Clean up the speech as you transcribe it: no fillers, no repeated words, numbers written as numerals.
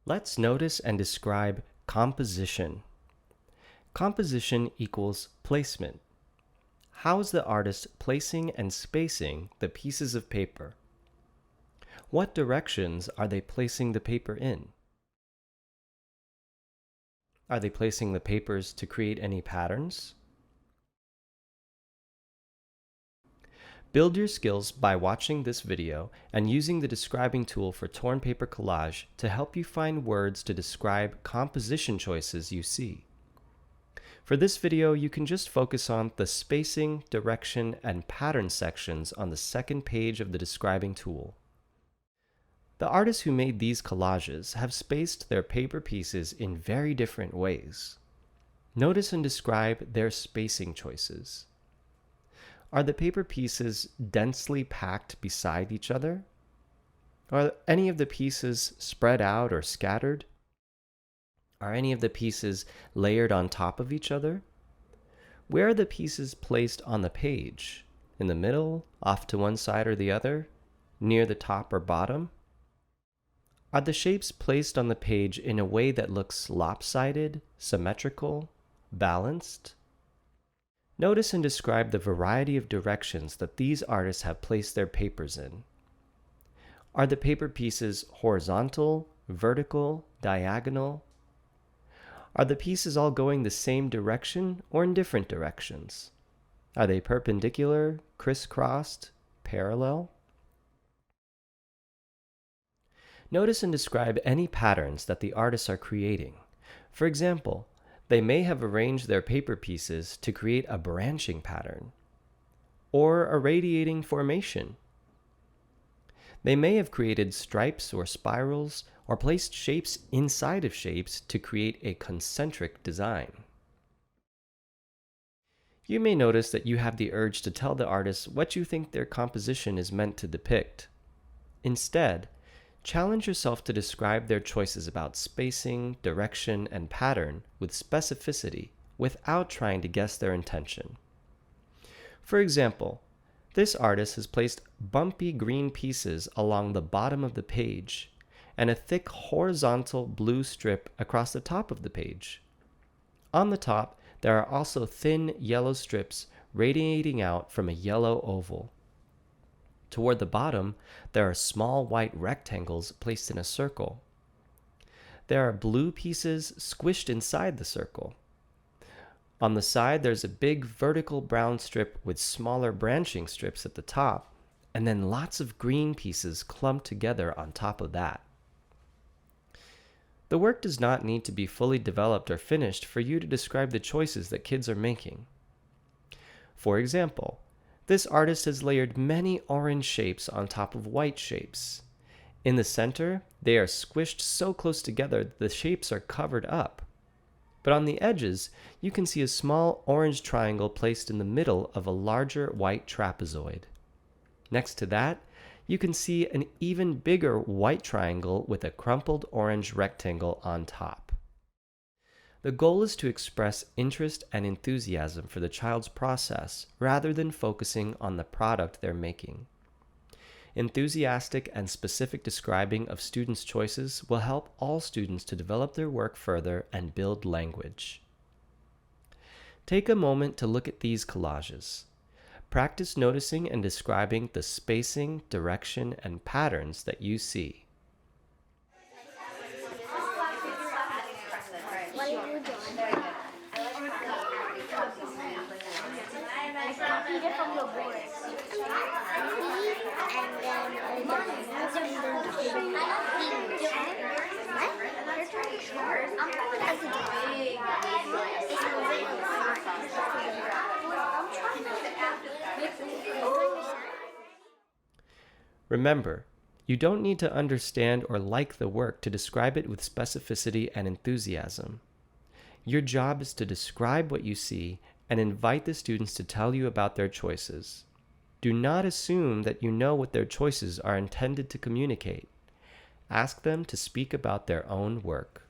Let's notice and describe composition. Composition equals placement. How is the artist placing and spacing the pieces of paper? What directions are they placing the paper in? Are they placing the papers to create any patterns? Build your skills by watching this video and using the describing tool for Torn Paper Collage to help you find words to describe composition choices you see. For this video, you can just focus on the spacing, direction, and pattern sections on the second page of the describing tool. The artists who made these collages have spaced their paper pieces in very different ways. Notice and describe their spacing choices. Are the paper pieces densely packed beside each other? Are any of the pieces spread out or scattered? Are any of the pieces layered on top of each other? Where are the pieces placed on the page? In the middle, off to one side or the other, near the top or bottom? Are the shapes placed on the page in a way that looks lopsided, symmetrical, balanced? Notice and describe the variety of directions that these artists have placed their papers in. Are the paper pieces horizontal, vertical, diagonal? Are the pieces all going the same direction or in different directions? Are they perpendicular, crisscrossed, parallel? Notice and describe any patterns that the artists are creating. For example, they may have arranged their paper pieces to create a branching pattern or a radiating formation. They may have created stripes or spirals or placed shapes inside of shapes to create a concentric design. You may notice that you have the urge to tell the artist what you think their composition is meant to depict. Instead, challenge yourself to describe their choices about spacing, direction, and pattern with specificity without trying to guess their intention. For example, this artist has placed bumpy green pieces along the bottom of the page and a thick horizontal blue strip across the top of the page. On the top, there are also thin yellow strips radiating out from a yellow oval. Toward the bottom, there are small white rectangles placed in a circle. There are blue pieces squished inside the circle. On the side, there's a big vertical brown strip with smaller branching strips at the top, and then lots of green pieces clumped together on top of that. The work does not need to be fully developed or finished for you to describe the choices that kids are making. For example, this artist has layered many orange shapes on top of white shapes. In the center, they are squished so close together that the shapes are covered up. But on the edges, you can see a small orange triangle placed in the middle of a larger white trapezoid. Next to that, you can see an even bigger white triangle with a crumpled orange rectangle on top. The goal is to express interest and enthusiasm for the child's process rather than focusing on the product they're making. Enthusiastic and specific describing of students' choices will help all students to develop their work further and build language. Take a moment to look at these collages. Practice noticing and describing the spacing, direction, and patterns that you see. Remember, you don't need to understand or like the work to describe it with specificity and enthusiasm. Your job is to describe what you see and invite the students to tell you about their choices. Do not assume that you know what their choices are intended to communicate. Ask them to speak about their own work.